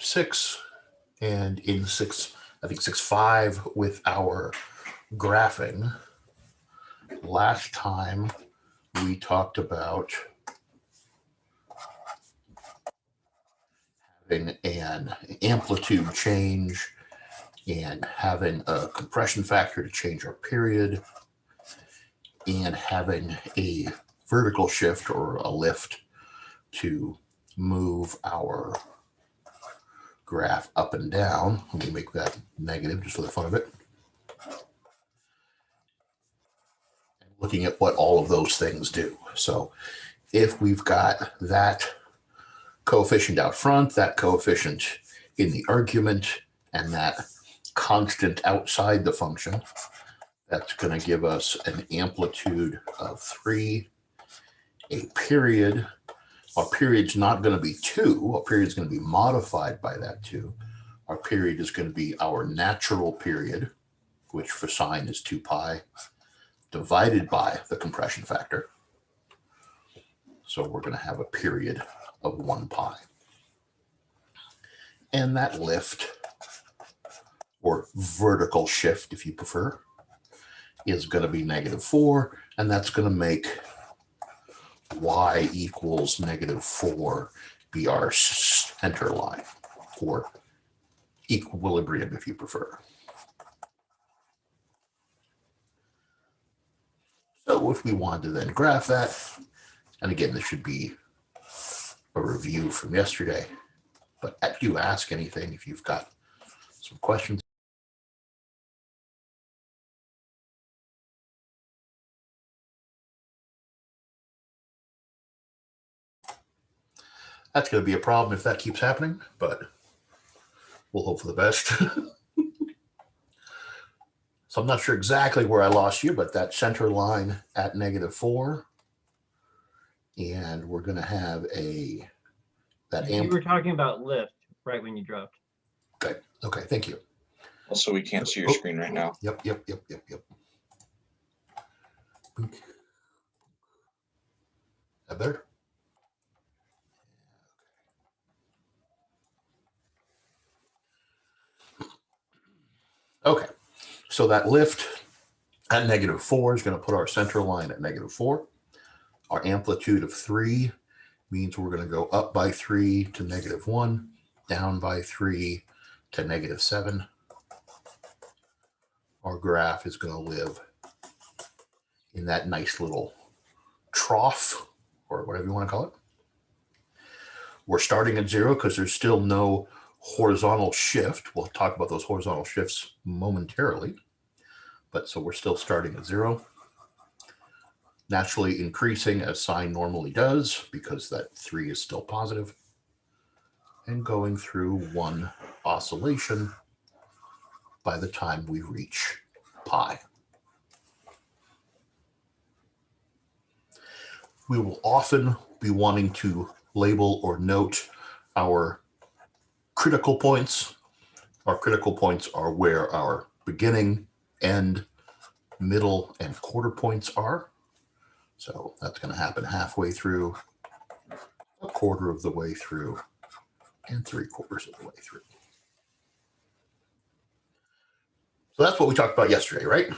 6 and in 6, I think 6.5 with our graphing. Last time we talked about having an amplitude change and having a compression factor to change our period and having a vertical shift or a lift to move our graph up and down. Let me make that negative just for the fun of it. Looking at what all of those things do. So if we've got that coefficient out front, that coefficient in the argument, and that constant outside the function, that's going to give us an amplitude of 3, a period. Our period's not going to be 2. Our period's going to be modified by that 2. Our period is going to be our natural period, which for sine is 2 pi, divided by the compression factor. So we're going to have a period of 1 pi. And that lift, or vertical shift if you prefer, is going to be -4, and that's going to make y equals -4 be our center line, or equilibrium if you prefer. So if we wanted to then graph that, and again, this should be a review from yesterday, but do ask anything if you've got some questions. That's going to be a problem if that keeps happening, but we'll hope for the best. So I'm not sure exactly where I lost you, but that center line at -4. And we're going to have that You were talking about lift right when you dropped. Okay. Okay. Thank you. Also, we can't see your screen right now. Yep. That better? Okay. So that lift at -4 is going to put our center line at -4. Our amplitude of 3 means we're going to go up by 3 to -1, down by 3 to -7. Our graph is going to live in that nice little trough, or whatever you want to call it. We're starting at 0 because there's still no horizontal shift. We'll talk about those horizontal shifts momentarily. But so we're still starting at 0. Naturally increasing as sine normally does, because that 3 is still positive, and going through one oscillation by the time we reach pi. We will often be wanting to label or note our critical points. Our critical points are where our beginning, end, middle, and quarter points are. So that's going to happen halfway through, a quarter of the way through, and 3/4 of the way through. So that's what we talked about yesterday, right?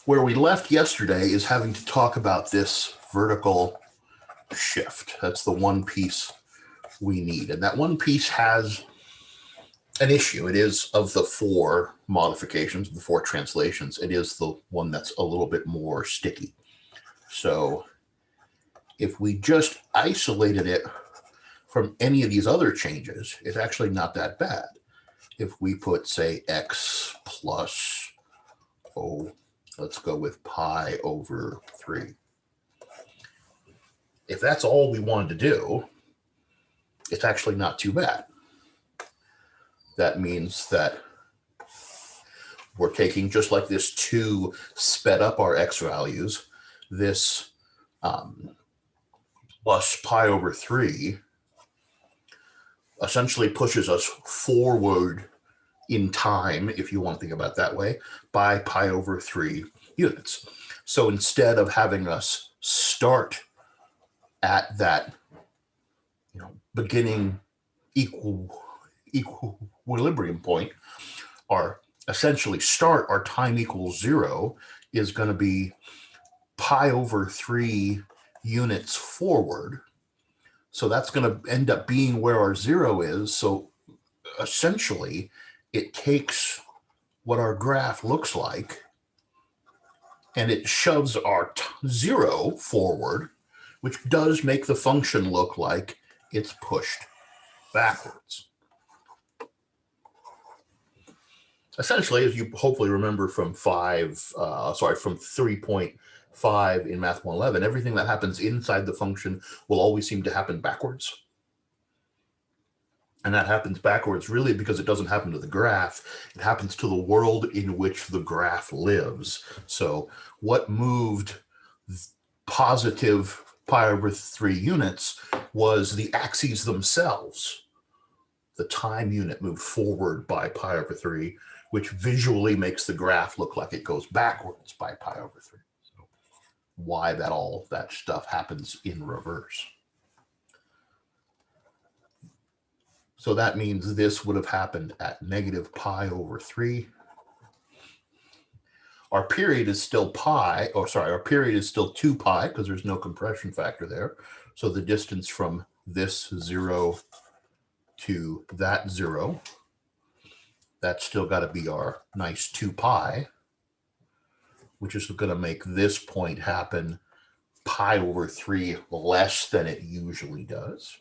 Where we left yesterday is having to talk about this vertical shift. That's the one piece we need. And that one piece has an issue. It is, of the 4 modifications, the 4 translations, it is the one that's a little bit more sticky. So if we just isolated it from any of these other changes, it's actually not that bad. If we put, say, x plus, let's go with pi over 3. If that's all we wanted to do, it's actually not too bad. That means that we're taking, just like this 2 sped up our x values, this plus pi over 3 essentially pushes us forward in time, if you want to think about it that way, by pi over 3 units. So instead of having us start at that beginning equilibrium point, our essentially start, our time equals 0, is going to be pi over 3 units forward. So that's going to end up being where our 0 is. So essentially, it takes what our graph looks like and it shoves our 0 forward, which does make the function look like it's pushed backwards. Essentially, as you hopefully remember from from 3.5 in Math 111, everything that happens inside the function will always seem to happen backwards. And that happens backwards really because it doesn't happen to the graph. It happens to the world in which the graph lives. So what moved positive pi over 3 units was the axes themselves. The time unit moved forward by pi over 3, which visually makes the graph look like it goes backwards by pi over 3. So why all that stuff happens in reverse. So that means this would have happened at negative pi over 3. Our period is still our period is still 2 pi because there's no compression factor there. So the distance from this 0 to that 0, that's still got to be our nice 2 pi, which is going to make this point happen pi over 3 less than it usually does.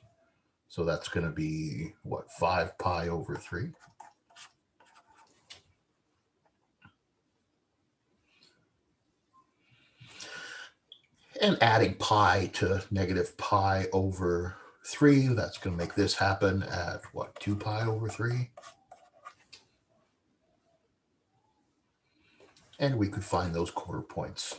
So that's going to be, what, 5 pi over 3? And adding pi to negative pi over 3, that's going to make this happen at, what, 2 pi over 3? And we could find those quarter points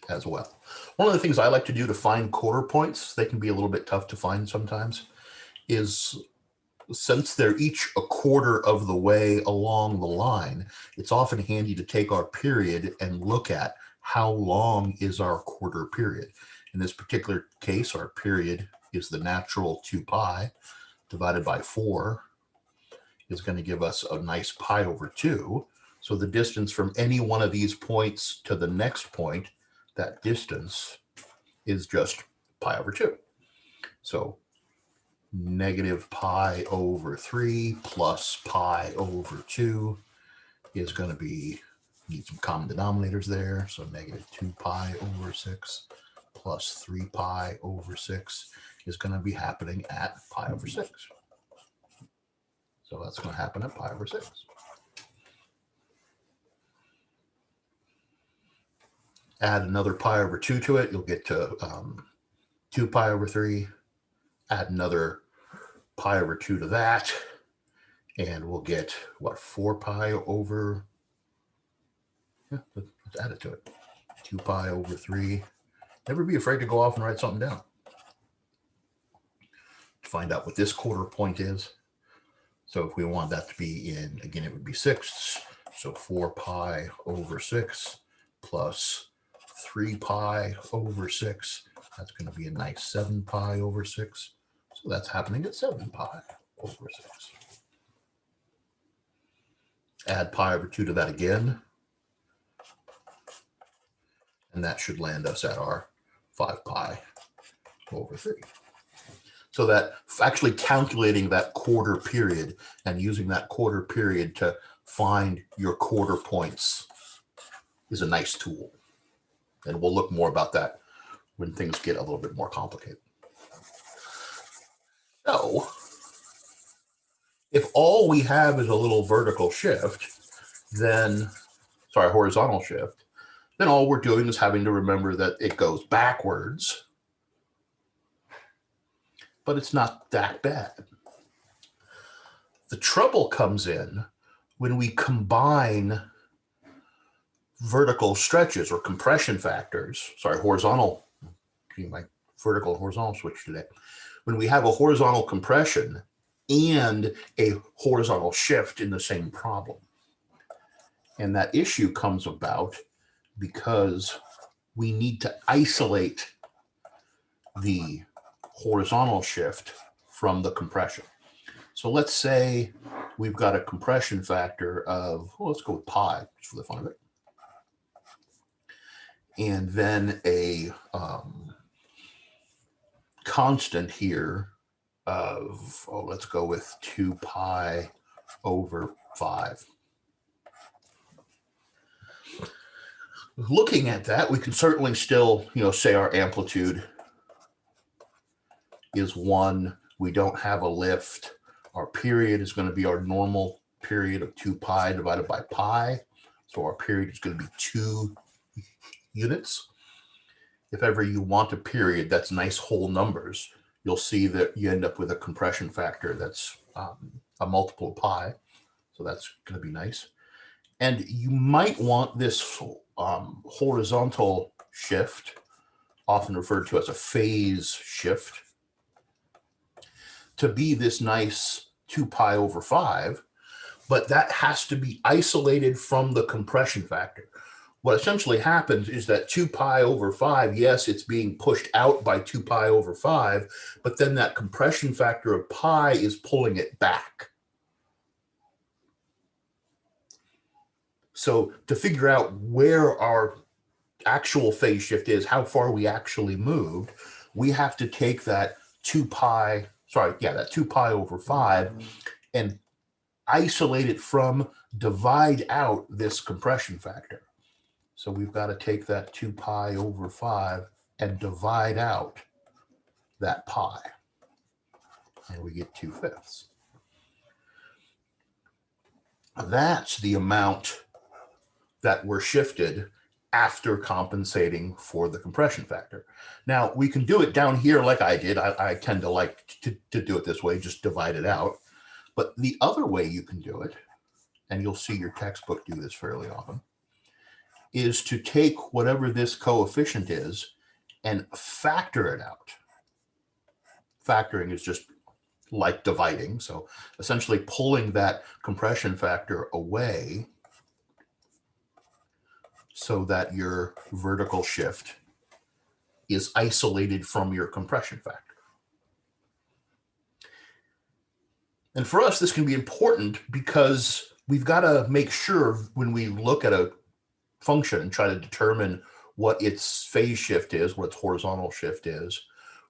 as well. One of the things I like to do to find quarter points, they can be a little bit tough to find sometimes, is since they're each a quarter of the way along the line, it's often handy to take our period and look at how long is our quarter period. In this particular case, our period is the natural 2 pi divided by 4 is going to give us a nice pi over 2. So the distance from any one of these points to the next point, that distance is just pi over 2. So negative pi over 3 plus pi over 2 is going to be, need some common denominators there. So negative 2 pi over 6 plus 3 pi over 6 is going to be happening at pi over 6. So that's going to happen at pi over 6. Add another pi over 2 to it, you'll get to 2 pi over 3. Add another pi over 2 to that, and we'll get, what, 4 pi over, let's add it to it, 2 pi over 3. Never be afraid to go off and write something down. To find out what this quarter point is. So if we want that to be in, again, it would be sixths. So 4 pi over 6 plus 3 pi over 6. That's going to be a nice 7 pi over 6. So that's happening at 7 pi over 6. Add pi over 2 to that again. And that should land us at our 5 pi over 3. So that actually calculating that quarter period and using that quarter period to find your quarter points is a nice tool. And we'll look more about that when things get a little bit more complicated. So if all we have is a little vertical shift, then, sorry, horizontal shift, then all we're doing is having to remember that it goes backwards, but it's not that bad. The trouble comes in when we combine vertical stretches or compression factors, sorry, horizontal, my vertical and horizontal switch today. When we have a horizontal compression and a horizontal shift in the same problem. And that issue comes about because we need to isolate the horizontal shift from the compression. So let's say we've got a compression factor of, well, let's go with pi just for the fun of it. And then a constant here of, oh, let's go with 2 pi over 5. Looking at that, we can certainly still, say our amplitude is 1. We don't have a lift. Our period is going to be our normal period of 2 pi divided by pi. So our period is going to be 2 units. If ever you want a period that's nice whole numbers, you'll see that you end up with a compression factor that's a multiple of pi. So that's going to be nice. And you might want this horizontal shift, often referred to as a phase shift, to be this nice 2 pi over 5, but that has to be isolated from the compression factor. What essentially happens is that 2 pi over 5, yes, it's being pushed out by 2 pi over 5, but then that compression factor of pi is pulling it back. So to figure out where our actual phase shift is, how far we actually moved, we have to take that 2 pi over 5 and isolate it from, divide out this compression factor. So we've got to take that 2 pi over 5 and divide out that pi. And we get 2/5. That's the amount that were shifted after compensating for the compression factor. Now, we can do it down here like I did. I tend to like to do it this way, just divide it out. But the other way you can do it, and you'll see your textbook do this fairly often, is to take whatever this coefficient is and factor it out. Factoring is just like dividing. So essentially pulling that compression factor away so that your vertical shift is isolated from your compression factor. And for us, this can be important because we've got to make sure when we look at a function and try to determine what its phase shift is, what its horizontal shift is,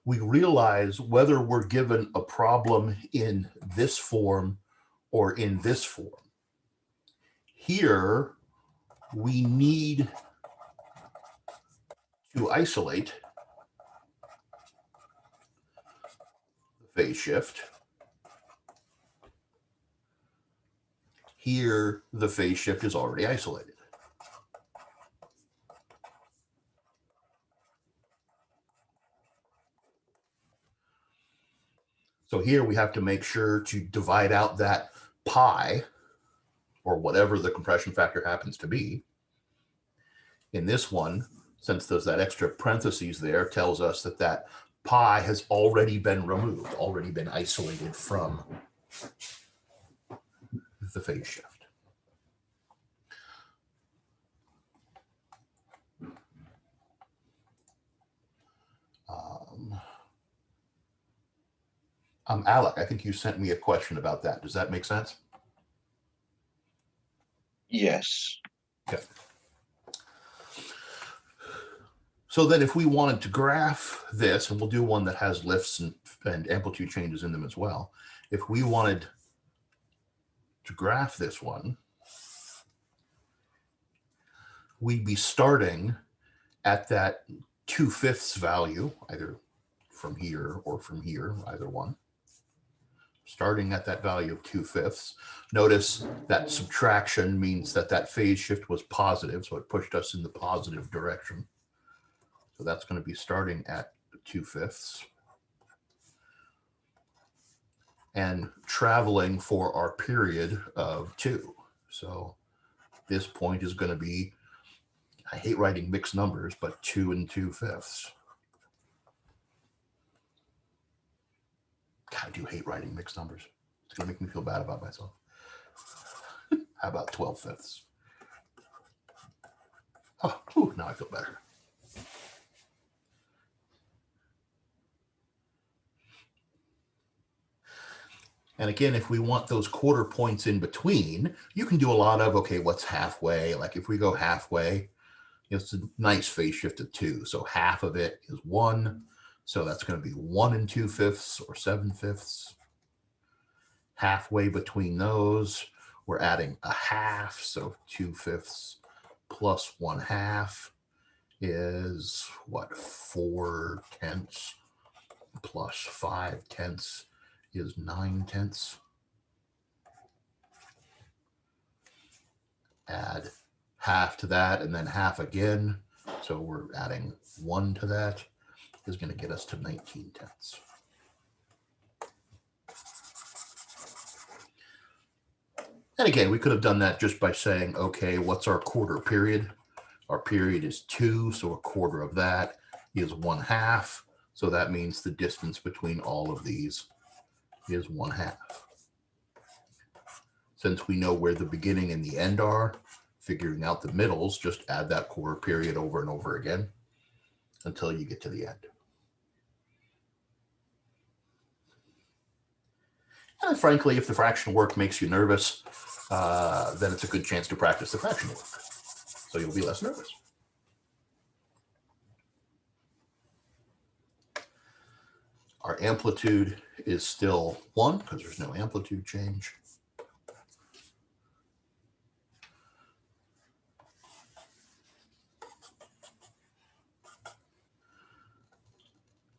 we realize whether we're given a problem in this form or in this form. Here, we need to isolate the phase shift. Here, the phase shift is already isolated. So here we have to make sure to divide out that pi, or whatever the compression factor happens to be. In this one, since there's that extra parentheses there, tells us that that pi has already been removed, already been isolated from the phase shift. Alec, I think you sent me a question about that. Does that make sense? Yes. Okay. So then if we wanted to graph this, and we'll do one that has lifts and amplitude changes in them as well. If we wanted to graph this one, we'd be starting at that 2/5 value, either from here or from here, either one. Starting at that value of 2/5. Notice that subtraction means that that phase shift was positive, so it pushed us in the positive direction. So that's going to be starting at 2/5 and traveling for our period of 2. So this point is going to be, I hate writing mixed numbers, but 2 2/5. God, I do hate writing mixed numbers. It's going to make me feel bad about myself. How about 12/5? Oh, whew, now I feel better. And again, if we want those quarter points in between, you can do a lot of, okay, what's halfway? Like if we go halfway, it's a nice phase shift of 2. So half of it is 1. So that's going to be 1 2/5 or 7/5. Halfway between those, we're adding a half. So 2/5 plus 1/2 is what? 4/10 plus 5/10 is 9/10. Add half to that and then half again. So we're adding 1 to that is going to get us to 19/10. And again, we could have done that just by saying, okay, what's our quarter period? Our period is 2, so a quarter of that is 1/2. So that means the distance between all of these is 1/2. Since we know where the beginning and the end are, figuring out the middles, just add that quarter period over and over again until you get to the end. And frankly, if the fraction work makes you nervous, then it's a good chance to practice the fraction work. So you'll be less nervous. Our amplitude is still 1 because there's no amplitude change.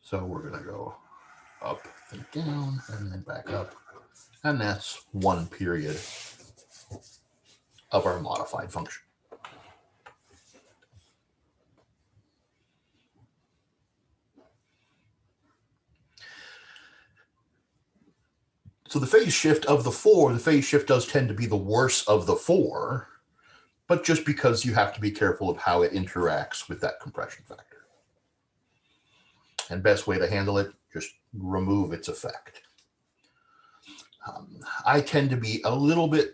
So we're going to go up and down and then back up. And that's 1 period of our modified function. So the phase shift of the 4, the phase shift does tend to be the worst of the 4, but just because you have to be careful of how it interacts with that compression factor. And best way to handle it, just remove its effect. I tend to be a little bit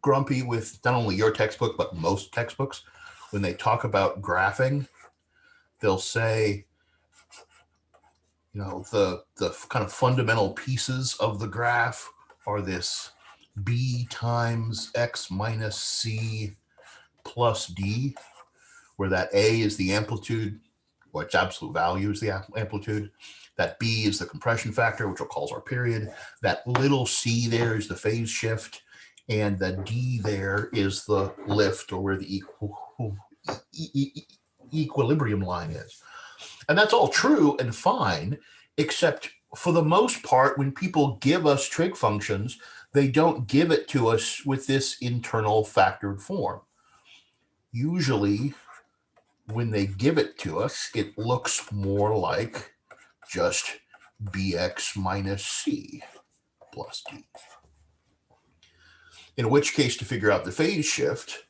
grumpy with not only your textbook, but most textbooks. When they talk about graphing, they'll say, the kind of fundamental pieces of the graph are this b times x minus c plus d, where that a is the amplitude, or its absolute value is the amplitude. That b is the compression factor, which we'll call our period. That little c there is the phase shift, and the d there is the lift, or where the equilibrium line is. And that's all true and fine, except for the most part, when people give us trig functions, they don't give it to us with this internal factored form. Usually, when they give it to us, it looks more like just bx minus c plus d. In which case, to figure out the phase shift,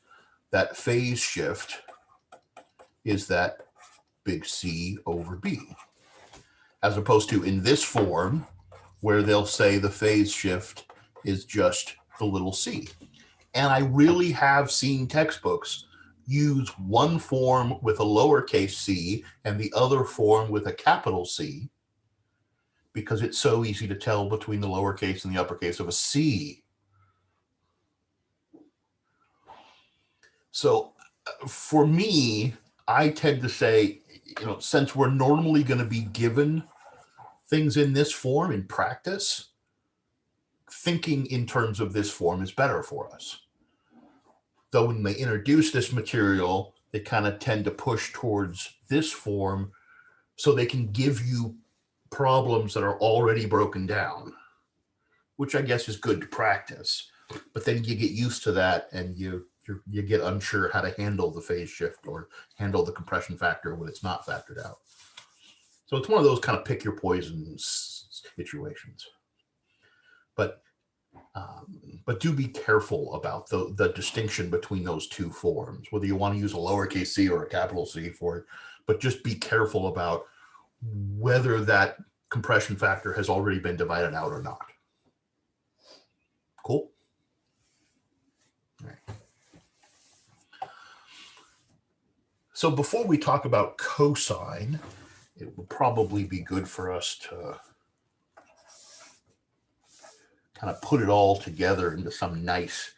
that phase shift is that big C over B, as opposed to in this form where they'll say the phase shift is just the little c. And I really have seen textbooks use one form with a lowercase c and the other form with a capital C, because it's so easy to tell between the lowercase and the uppercase of a C. So for me, I tend to say, since we're normally going to be given things in this form in practice, thinking in terms of this form is better for us. Though when they introduce this material, they kind of tend to push towards this form so they can give you problems that are already broken down, which I guess is good to practice. But then you get used to that and you get unsure how to handle the phase shift or handle the compression factor when it's not factored out. So it's one of those kind of pick your poison situations. But do be careful about the distinction between those two forms, whether you want to use a lowercase c or a capital C for it, but just be careful about whether that compression factor has already been divided out or not. Cool? All right. So before we talk about cosine, it will probably be good for us to kind of put it all together into some nice,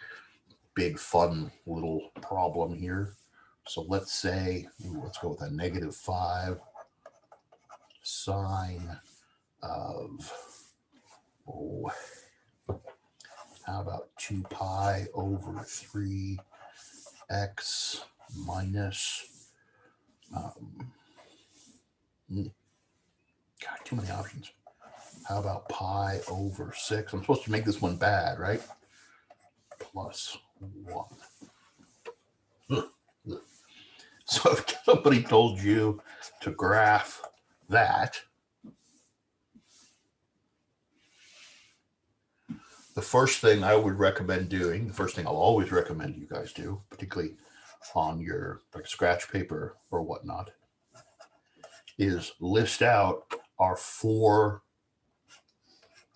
big, fun little problem here. So let's say, let's go with a -5 sine of, oh, how about 2 pi over 3x minus, God, too many options. How about pi over 6? I'm supposed to make this one bad, right? Plus 1. Ugh, ugh. So if somebody told you to graph that, the first thing I would recommend doing, the first thing I'll always recommend you guys do, particularly on your like scratch paper or whatnot, is list out our 4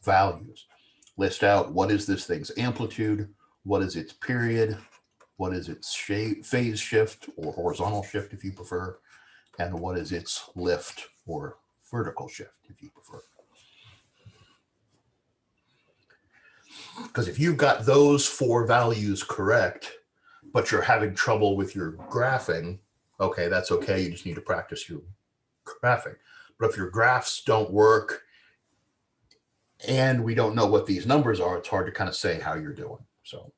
values. List out what is this thing's amplitude, what is its period, what is its phase shift or horizontal shift if you prefer, and what is its lift or vertical shift if you prefer. Because if you've got those 4 values correct, but you're having trouble with your graphing, okay, that's okay. You just need to practice your graphing. But if your graphs don't work and we don't know what these numbers are, it's hard to kind of say how you're doing. So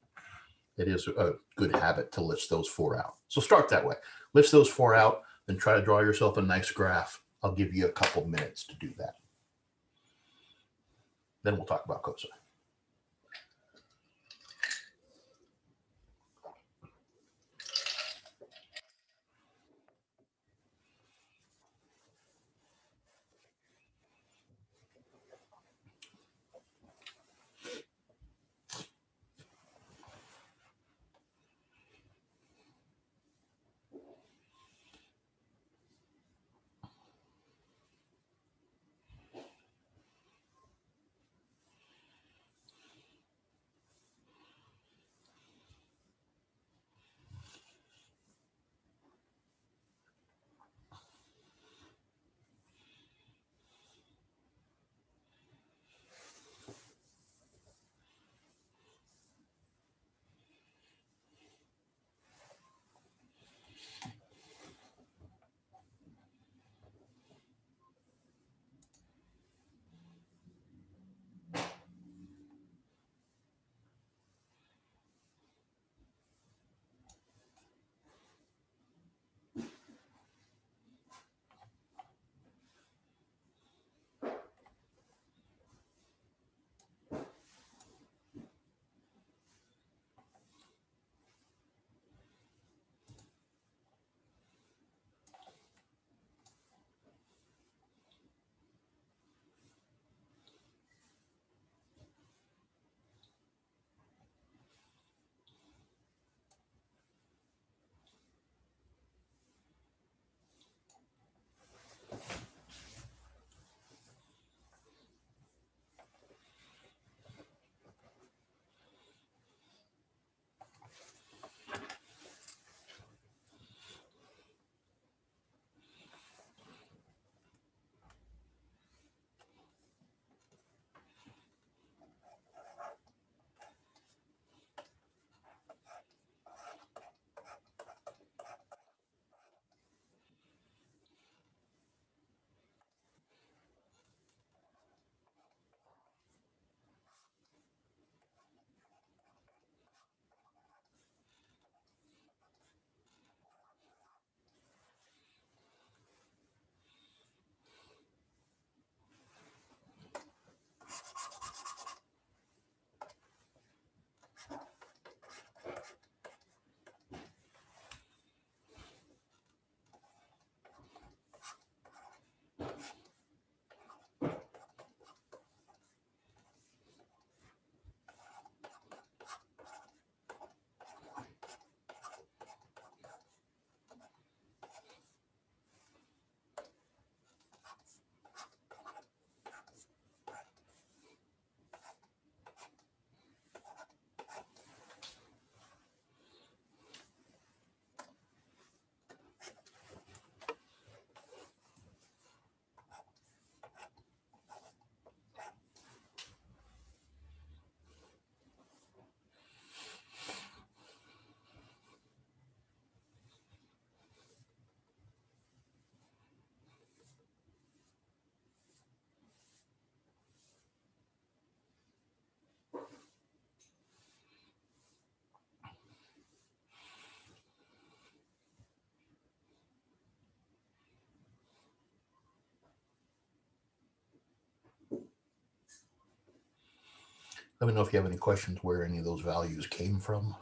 it is a good habit to list those 4 out. So start that way. List those 4 out, then try to draw yourself a nice graph. I'll give you a couple minutes to do that. Then we'll talk about COSA. Let me know if you have any questions where any of those values came from.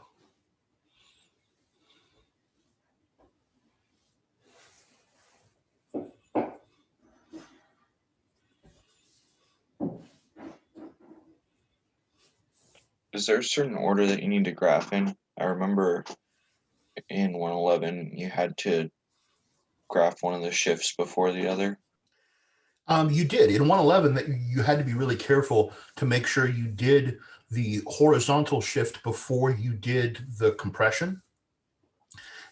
Is there a certain order that you need to graph in? I remember in 111 you had to graph one of the shifts before the other. You did in 111 that you had to be really careful to make sure you did the horizontal shift before you did the compression.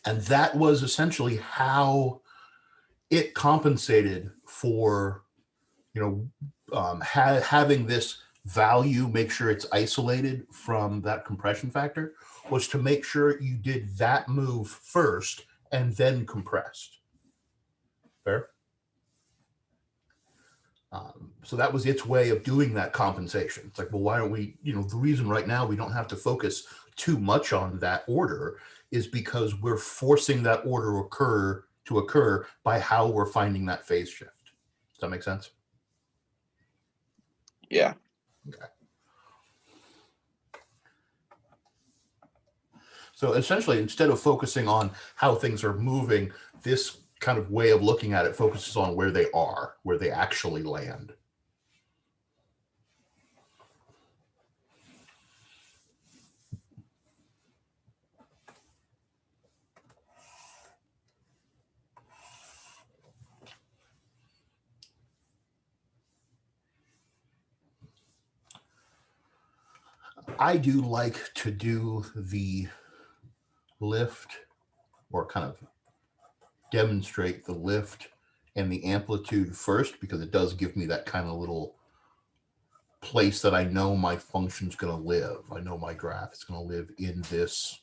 And that was essentially how it compensated for, having this value, make sure it's isolated from that compression factor, was to make sure you did that move first and then compressed. Fair? So that was its way of doing that compensation. It's like, well, why don't we, the reason right now we don't have to focus too much on that order is because we're forcing that order to occur by how we're finding that phase shift. Does that make sense? Yeah. Okay. So essentially, instead of focusing on how things are moving, this kind of way of looking at it focuses on where they are, where they actually land. I do like to do the lift, or kind of demonstrate the lift and the amplitude first, because it does give me that kind of little place that I know my function's going to live. I know my graph is going to live in this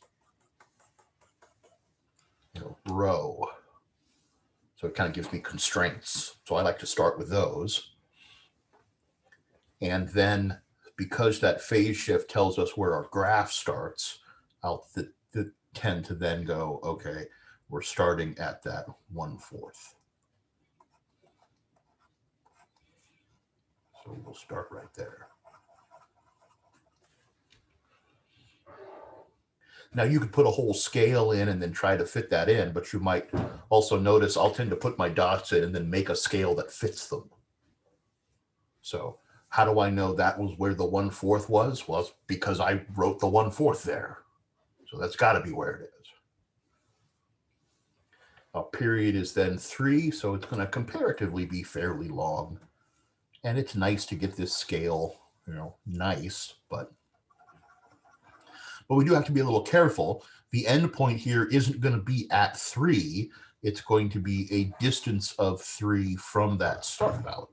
row. So it kind of gives me constraints. So I like to start with those. And then because that phase shift tells us where our graph starts, I'll tend to then go, okay, we're starting at that 1/4. So we'll start right there. Now you could put a whole scale in and then try to fit that in, but you might also notice I'll tend to put my dots in and then make a scale that fits them. So how do I know that was where the 1/4 was? Well, it's because I wrote the 1/4 there. So that's got to be where it is. A period is then 3, so it's going to comparatively be fairly long. And it's nice to get this scale, nice, but we do have to be a little careful. The end point here isn't going to be at 3. It's going to be a distance of 3 from that start value.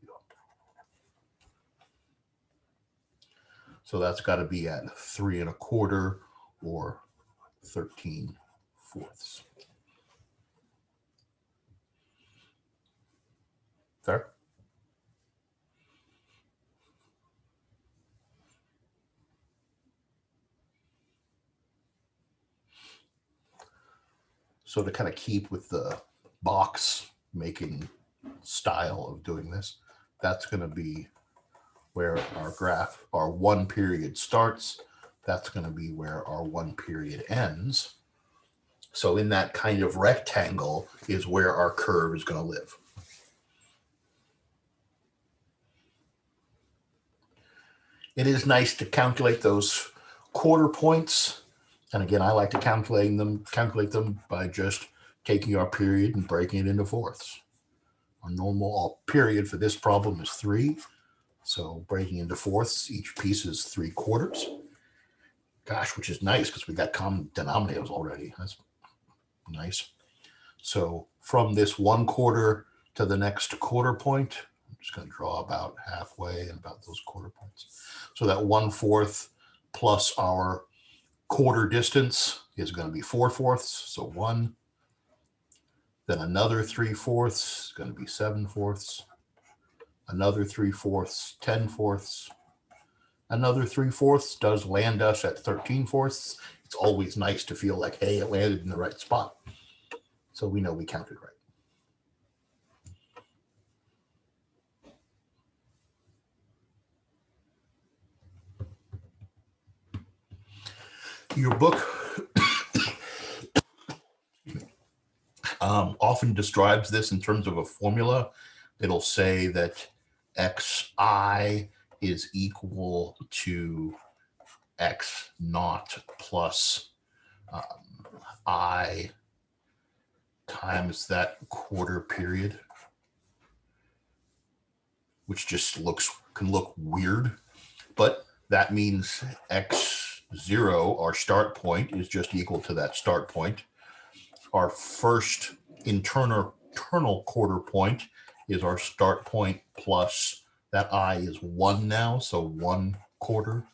So that's got to be at 3 1/4 or 13/4. Fair? So to kind of keep with the box making style of doing this, that's going to be where our graph, our 1 period starts. That's going to be where our 1 period ends. So in that kind of rectangle is where our curve is going to live. It is nice to calculate those quarter points. And again, I like to calculate them by just taking our period and breaking it into fourths. Our normal period for this problem is 3. So breaking into fourths, each piece is 3/4. Gosh, which is nice because we got common denominators already. That's nice. So from this 1/4 to the next quarter point, I'm just going to draw about halfway and about those quarter points. So that 1/4 plus our quarter distance is going to be 4/4. So 1. Then another 3/4 is going to be 7/4. Another 3/4, 10/4. Another 3/4 does land us at 13/4. It's always nice to feel like, hey, it landed in the right spot. So we know we counted right. Your book often describes this in terms of a formula. It'll say that xi is equal to x naught plus I times that quarter period, which just can look weird, but that means x0, our start point, is just equal to that start point. Our first internal quarter point is our start point plus that I is 1 now, so 1 quarter.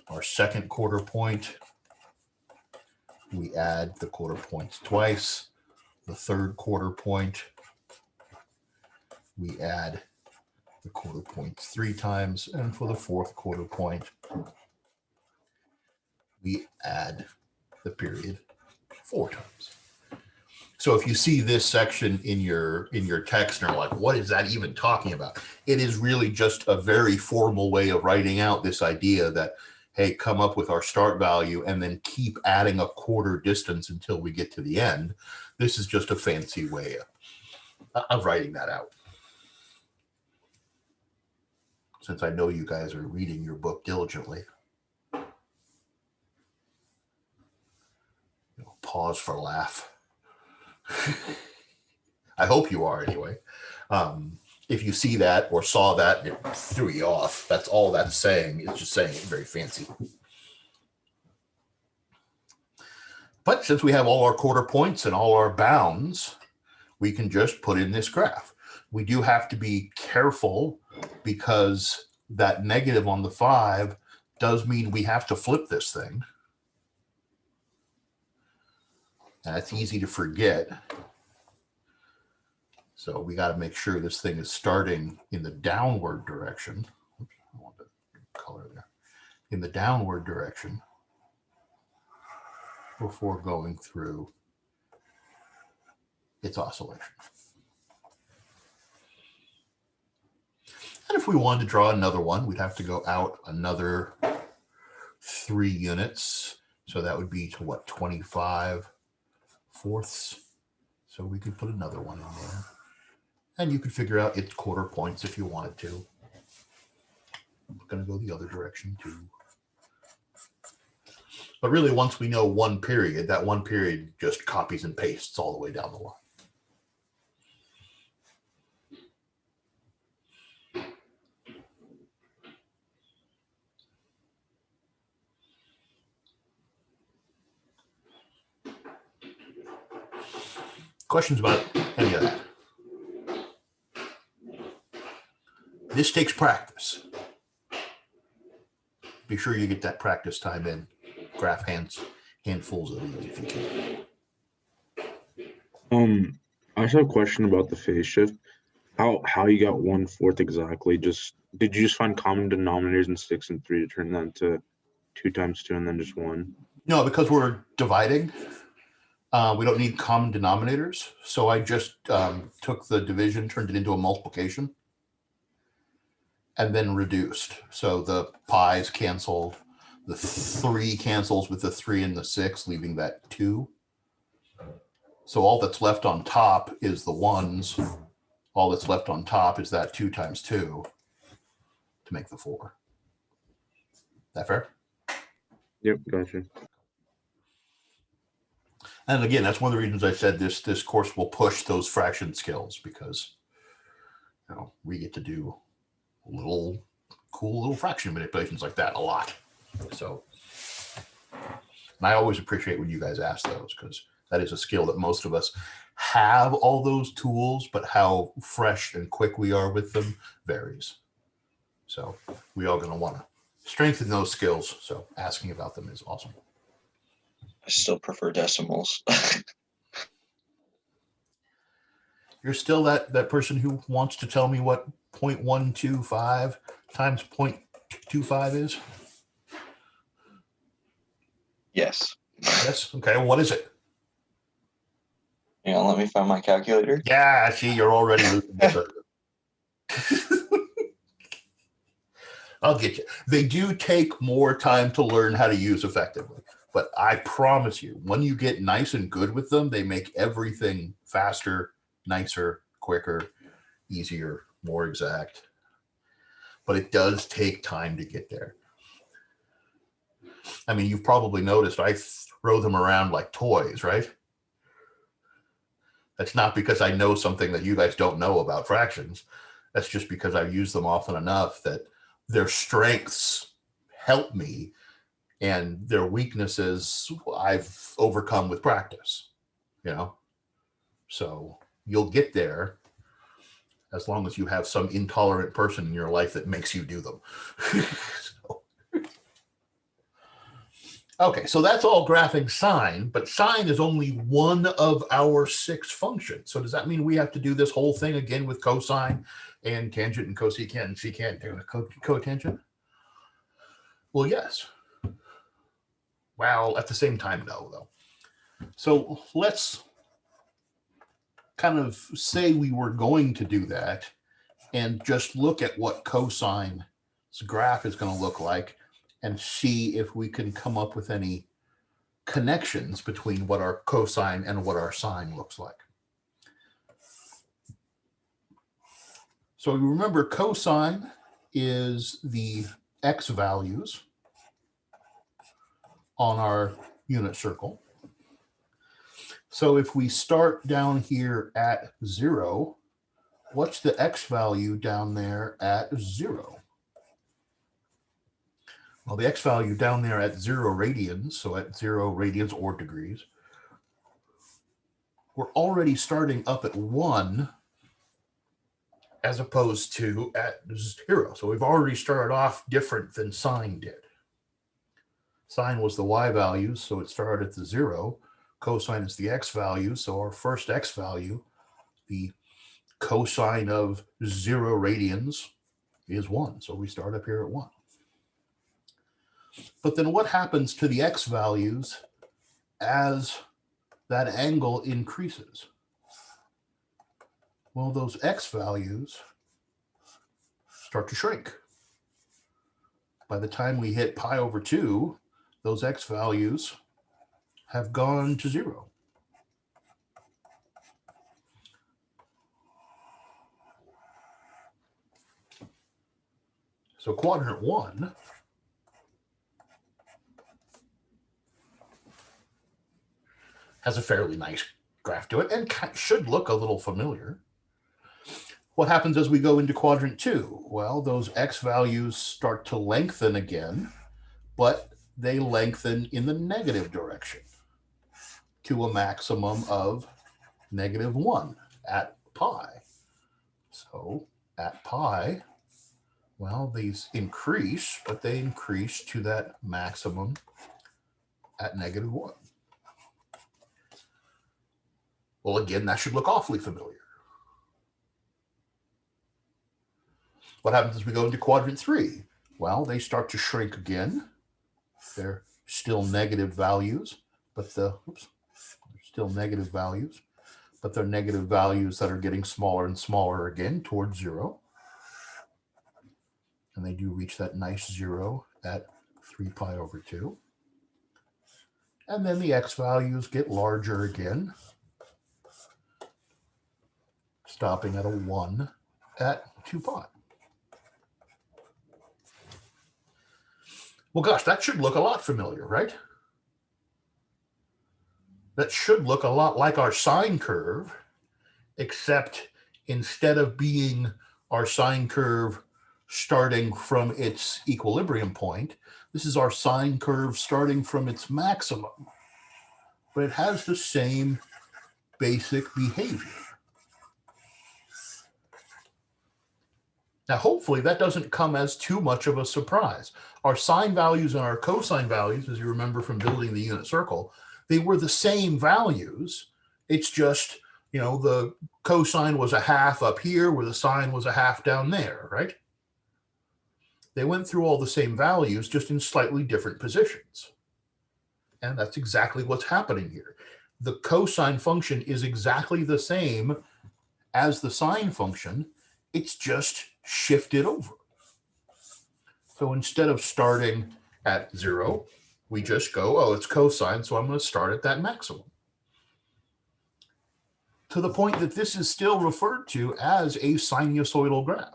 Our second quarter point, we add the quarter points twice. The third quarter point, we add the quarter points 3 times. And for the fourth quarter point, we add the period 4 times. So if you see this section in your text and are like, what is that even talking about? It is really just a very formal way of writing out this idea that, hey, come up with our start value and then keep adding a quarter distance until we get to the end. This is just a fancy way of writing that out. Since I know you guys are reading your book diligently. Pause for laugh. I hope you are anyway. If you see that or saw that and it threw you off, that's all that's saying. It's just saying it's very fancy. But since we have all our quarter points and all our bounds, we can just put in this graph. We do have to be careful because that negative on the 5 does mean we have to flip this thing. That's easy to forget. So we got to make sure this thing is starting in the downward direction. Oops, I want the color there. In the downward direction before going through its oscillation. And if we wanted to draw another one, we'd have to go out another 3 units. So that would be to what, 25 fourths. So we could put another one in there. And you could figure out its quarter points if you wanted to. I'm going to go the other direction too. But really, once we know one period, that one period just copies and pastes all the way down the line. Questions about any of that? This takes practice. Be sure you get that practice time in. Graph handfuls of these if you can. I just have a question about the phase shift. How you got 1/4 exactly? Did you just find common denominators in 6 and 3 to turn that into 2 times 2 and then just 1? No, because we're dividing. We don't need common denominators. So I just took the division, turned it into a multiplication, and then reduced. So the pi's canceled. The 3 cancels with the 3 and the 6, leaving that 2. So all that's left on top is the 1s. All that's left on top is that 2 times 2 to make the 4. That fair? Yep, gotcha. And again, that's one of the reasons I said this course will push those fraction skills, because we get to do cool little fraction manipulations like that a lot. So, and I always appreciate when you guys ask those, because that is a skill that most of us have all those tools, but how fresh and quick we are with them varies. So we are going to want to strengthen those skills. So asking about them is awesome. I still prefer decimals. You're still that person who wants to tell me what 0.125 times 0.25 is? Yes. Yes. Okay. What is it? Let me find my calculator. Yeah. See, you're already losing. I'll get you. They do take more time to learn how to use effectively. But I promise you, when you get nice and good with them, they make everything faster, nicer, quicker, easier, more exact. But it does take time to get there. I mean, you've probably noticed I throw them around like toys, right? That's not because I know something that you guys don't know about fractions. That's just because I've used them often enough that their strengths help me and their weaknesses I've overcome with practice, you know? So you'll get there as long as you have some intolerant person in your life that makes you do them. So. Okay, so that's all graphing sine, but sine is only one of our 6 functions. So does that mean we have to do this whole thing again with cosine and tangent and cosecant and secant and cotangent? Well, yes. Well, at the same time, no, though. So let's kind of say we were going to do that and just look at what cosine's graph is going to look like and see if we can come up with any connections between what our cosine and what our sine looks like. So remember, cosine is the x values on our unit circle. So if we start down here at 0, what's the x value down there at 0? Well, the x value down there at 0 radians, so at 0 radians or degrees, we're already starting up at 1 as opposed to at 0. So we've already started off different than sine did. Sine was the y values, so it started at the 0. Cosine is the x value, so our first x value, the cosine of 0 radians, is 1. So we start up here at 1. But then what happens to the x values as that angle increases? Well, those x values start to shrink. By the time we hit pi over 2, those x values have gone to 0. So quadrant 1 has a fairly nice graph to it and should look a little familiar. What happens as we go into quadrant 2? Well, those x values start to lengthen again, but they lengthen in the negative direction to a maximum of -1 at pi. So at pi, well, these increase, but they increase to that maximum at -1. Well, again, that should look awfully familiar. What happens as we go into quadrant 3? Well, they start to shrink again. They're still negative values, but they're still negative values, but they're negative values that are getting smaller and smaller again towards 0. And they do reach that nice 0 at 3 pi over 2. And then the x values get larger again, stopping at a 1 at 2 pi. Well, gosh, that should look a lot familiar, right? That should look a lot like our sine curve, except instead of being our sine curve starting from its equilibrium point, this is our sine curve starting from its maximum. But it has the same basic behavior. Now, hopefully that doesn't come as too much of a surprise. Our sine values and our cosine values, as you remember from building the unit circle, they were the same values. It's just, you know, the cosine was a half up here where the sine was a half down there, right? They went through all the same values, just in slightly different positions. And that's exactly what's happening here. The cosine function is exactly the same as the sine function. It's just shifted over. So instead of starting at 0, We just go, oh, it's cosine, so I'm going to start at that maximum. To the point that this is still referred to as a sinusoidal graph.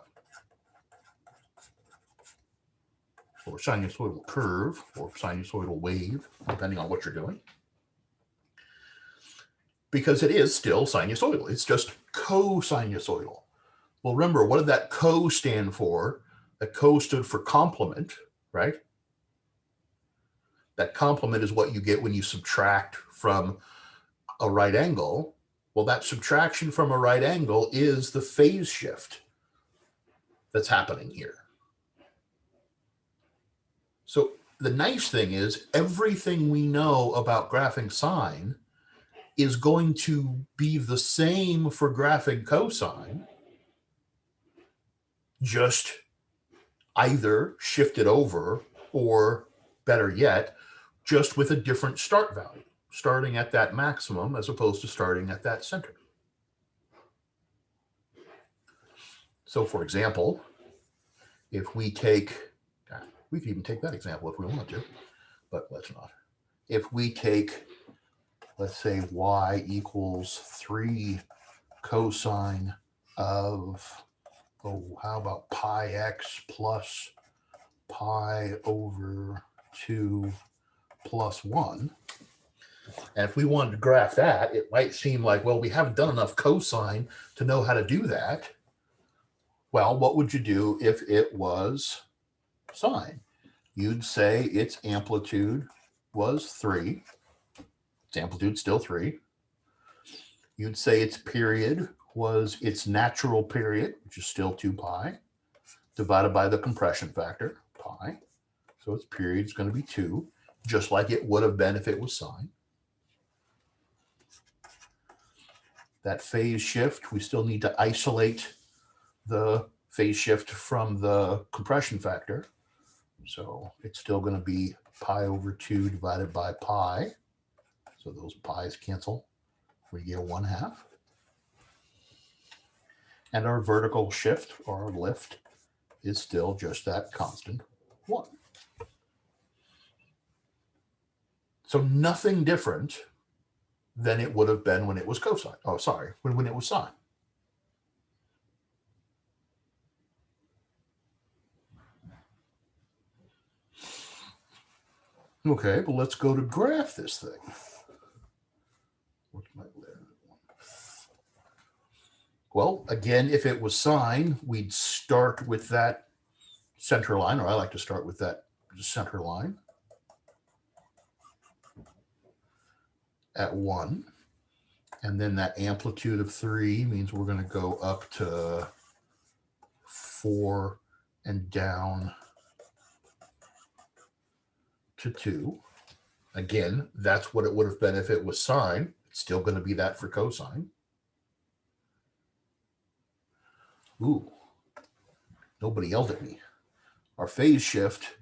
Or sinusoidal curve, or sinusoidal wave, depending on what you're doing. Because it is still sinusoidal. It's just cosinusoidal. Well, remember, what did that co stand for? That co stood for complement, right? That complement is what you get when you subtract from a right angle. Well, that subtraction from a right angle is the phase shift that's happening here. So the nice thing is everything we know about graphing sine is going to be the same for graphing cosine, just either shifted over or, better yet, just with a different start value, starting at that maximum as opposed to starting at that center. So for example, if we take, we could even take that example if we want to, but let's not. If we take, let's say y equals 3 cosine of, oh, how about pi x plus pi over 2 plus 1. And if we wanted to graph that, it might seem like, well, we haven't done enough cosine to know how to do that. Well, what would you do if it was sine? You'd say its amplitude was 3. Its amplitude still 3. You'd say its period was its natural period, which is still 2 pi, divided by the compression factor, pi. So its period is going to be 2, just like it would have been if it was sine. That phase shift, we still need to isolate the phase shift from the compression factor. So it's still going to be pi over 2 divided by pi. So those pi's cancel. We get 1/2. And our vertical shift, or our lift, is still just that constant 1. So nothing different than it would have been when it was cosine. Oh, sorry, when it was sine. Okay, but let's go to graph this thing. What's my lid? Well, again, if it was sine, we'd start with that center line, or I like to start with that center line at 1. And then that amplitude of 3 means we're going to go up to 4 and down to 2. Again, that's what it would have been if it was sine. It's still going to be that for cosine. Ooh, nobody yelled at me. Our phase shift,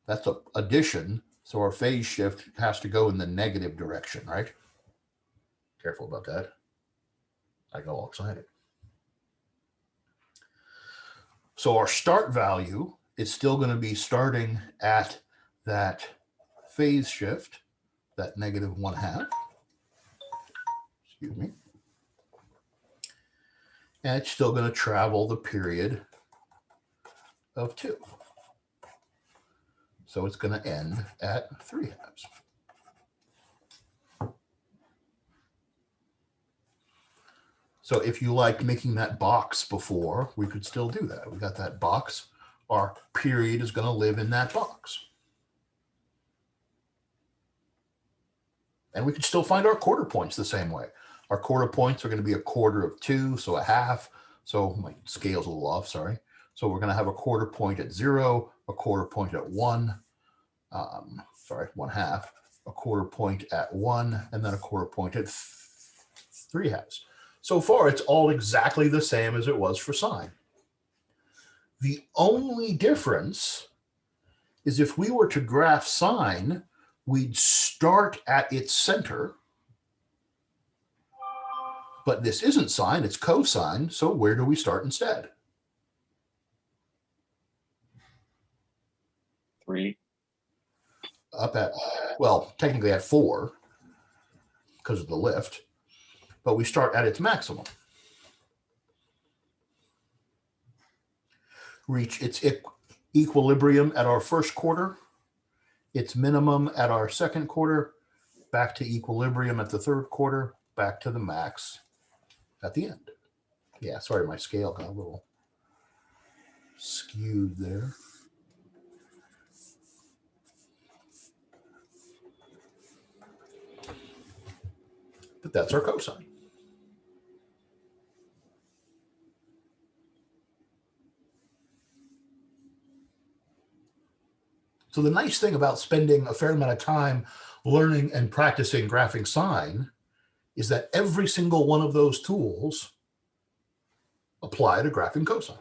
that's an addition. So our phase shift has to go in the negative direction, right? Careful about that. I got all excited. So our start value is still going to be starting at that phase shift, that negative 1/2. Excuse me. And it's still going to travel the period of 2. So it's going to end at 3/2. So if you liked making that box before, we could still do that. We got that box. Our period is going to live in that box. And we can still find our quarter points the same way. Our quarter points are going to be 1/4 of 2, so 1/2. So my scale's a little off, sorry. So we're going to have a quarter point at 0, a quarter point at 1, 1/2, a quarter point at 1, and then a quarter point at 3/2. So far, it's all exactly the same as it was for sine. The only difference is if we were to graph sine, we'd start at its center. But this isn't sine, it's cosine. So where do we start instead? 3. up at, well, technically at 4 because of the lift, but we start at its maximum. Reach its equilibrium at our first quarter, its minimum at our second quarter, back to equilibrium at the third quarter, back to the max at the end. Yeah, sorry, my scale got a little skewed there. But that's our cosine. So the nice thing about spending a fair amount of time learning and practicing graphing sine is that every single one of those tools apply to graphing cosine.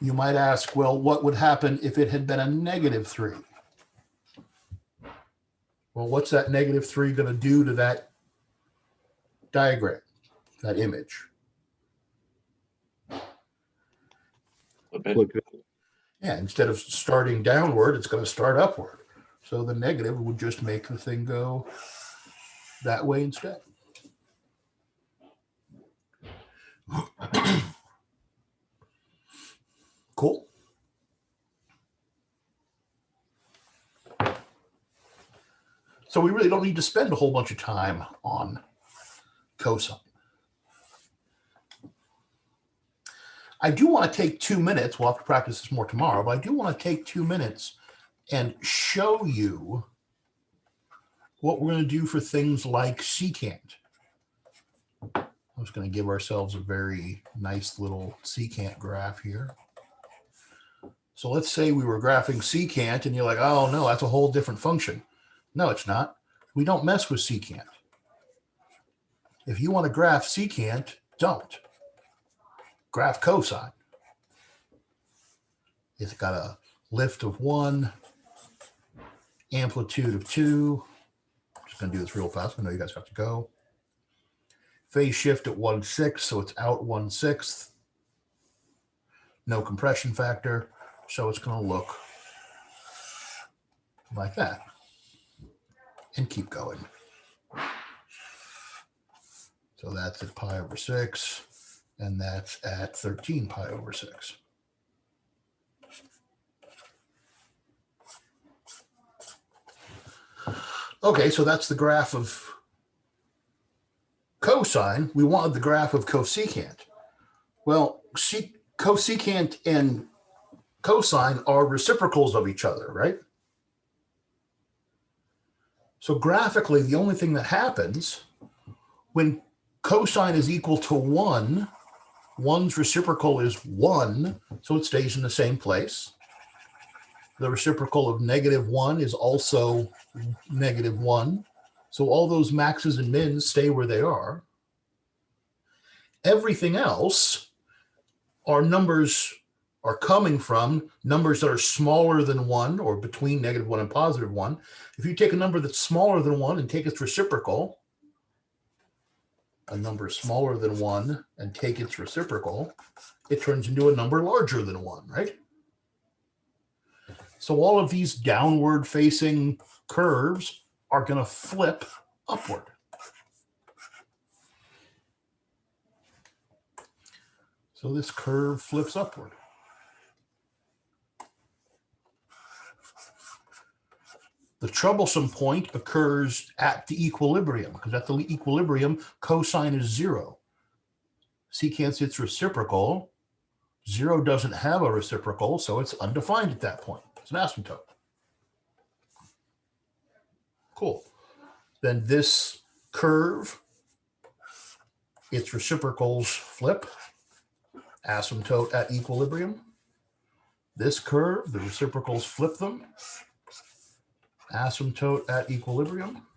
You might ask, well, what would happen if it had been a -3? Well, what's that -3 going to do to that diagram, that image? Look, Yeah, instead of starting downward, it's going to start upward. So the negative would just make the thing go that way instead. Cool. So we really don't need to spend a whole bunch of time on cosine. I do want to take 2 minutes. We'll have to practice this more tomorrow, but I do want to take 2 minutes and show you what we're going to do for things like secant. I'm just going to give ourselves a very nice little secant graph here. So let's say we were graphing secant and you're like, oh no, that's a whole different function. No, it's not. We don't mess with secant. If you want to graph secant, don't. Graph cosine. It's got a lift of 1, amplitude of 2. I'm just going to do this real fast. I know you guys have to go. Phase shift at 1/6, so it's out 1/6. No compression factor, so it's going to look like that. And keep going. So that's at pi/6. And that's at 13 pi/6. Okay, so that's the graph of cosine. We wanted the graph of cosecant. Well, cosecant and cosine are reciprocals of each other, right? So graphically, the only thing that happens when cosine is equal to 1, 1's reciprocal is 1, so it stays in the same place. The reciprocal of -1 is also -1. So all those maxes and mins stay where they are. Everything else are numbers are coming from numbers that are smaller than 1 or between -1 and +1. If you take a number that's smaller than 1 and take its reciprocal, a number smaller than 1 and take its reciprocal, it turns into a number larger than 1, right? So all of these downward facing curves are going to flip upward. So this curve flips upward. The troublesome point occurs at the equilibrium, because at the equilibrium, cosine is 0. Secant's its reciprocal. 0 doesn't have a reciprocal, so it's undefined at that point. It's an asymptote. Cool. Then this curve, its reciprocals flip, asymptote at equilibrium. This curve, the reciprocals flip them, asymptote at equilibrium,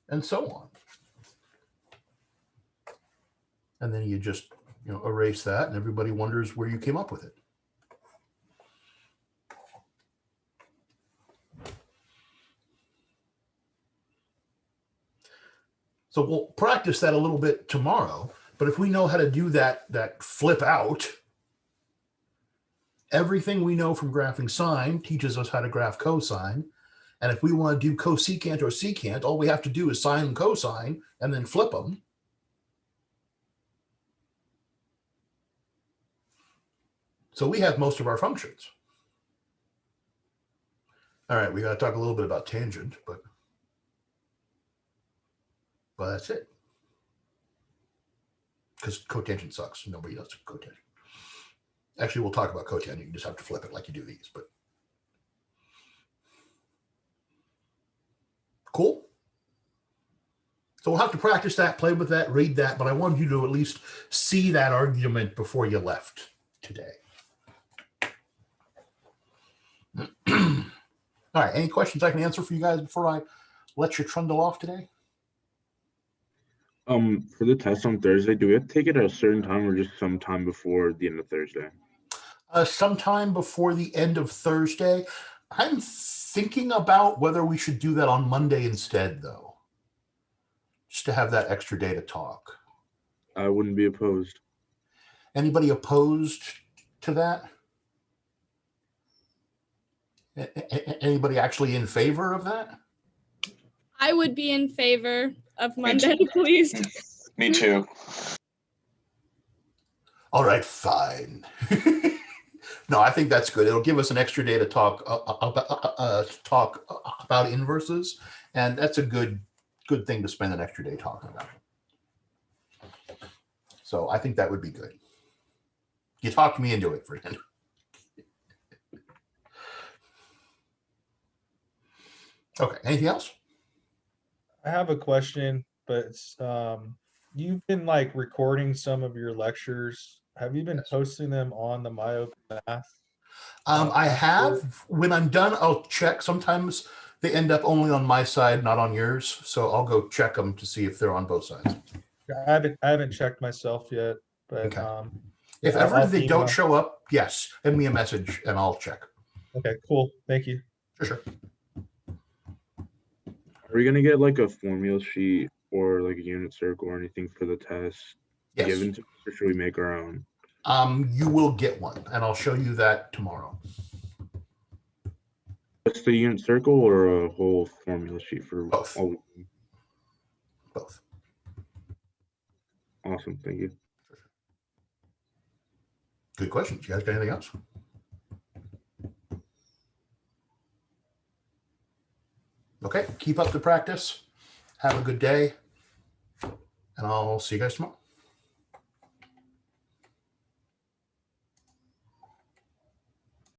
and so on. And then you just erase that, and everybody wonders where you came up with it. So we'll practice that a little bit tomorrow, but if we know how to do that flip out, everything we know from graphing sine teaches us how to graph cosine. And if we want to do cosecant or secant, all we have to do is sine and cosine and then flip them. So we have most of our functions. All right, we got to talk a little bit about tangent, but that's it. Because cotangent sucks. Nobody does cotangent. Actually, we'll talk about cotangent. You just have to flip it like you do these, but cool. So we'll have to practice that, play with that, read that, but I wanted you to at least see that argument before you left today. All right, any questions I can answer for you guys before I let you trundle off today? For the test on Thursday, do we have to take it at a certain time or just sometime before the end of Thursday? Sometime before the end of Thursday. I'm thinking about whether we should do that on Monday instead, though, just to have that extra day to talk. I wouldn't be opposed. Anybody opposed to that? Anybody actually in favor of that? I would be in favor of Monday, please. Me too. All right, fine. No, I think that's good. It'll give us an extra day to talk about inverses, and that's a good thing to spend an extra day talking about. So I think that would be good. You talked me into it, Fernando. Okay, anything else? I have a question, but it's, you've been like recording some of your lectures. Have you been posting them on the MyOpenMath? I have. When I'm done, I'll check. Sometimes they end up only on my side, not on yours. So I'll go check them to see if they're on both sides. I haven't checked myself yet, but Okay. If I'll- ever I'll they don't email. show up, yes, send me a message and I'll check. Okay, cool. Thank you. Sure. Are we gonna get like a formula sheet or like a unit circle or anything for the test Yes. given to us, or should we make our own? You will get one, and I'll show you that tomorrow. Just the unit circle or a whole formula sheet for Both. all? Both. Awesome, thank you. Good questions. You guys got anything else? Okay, keep up the practice. Have a good day, and I'll see you guys tomorrow.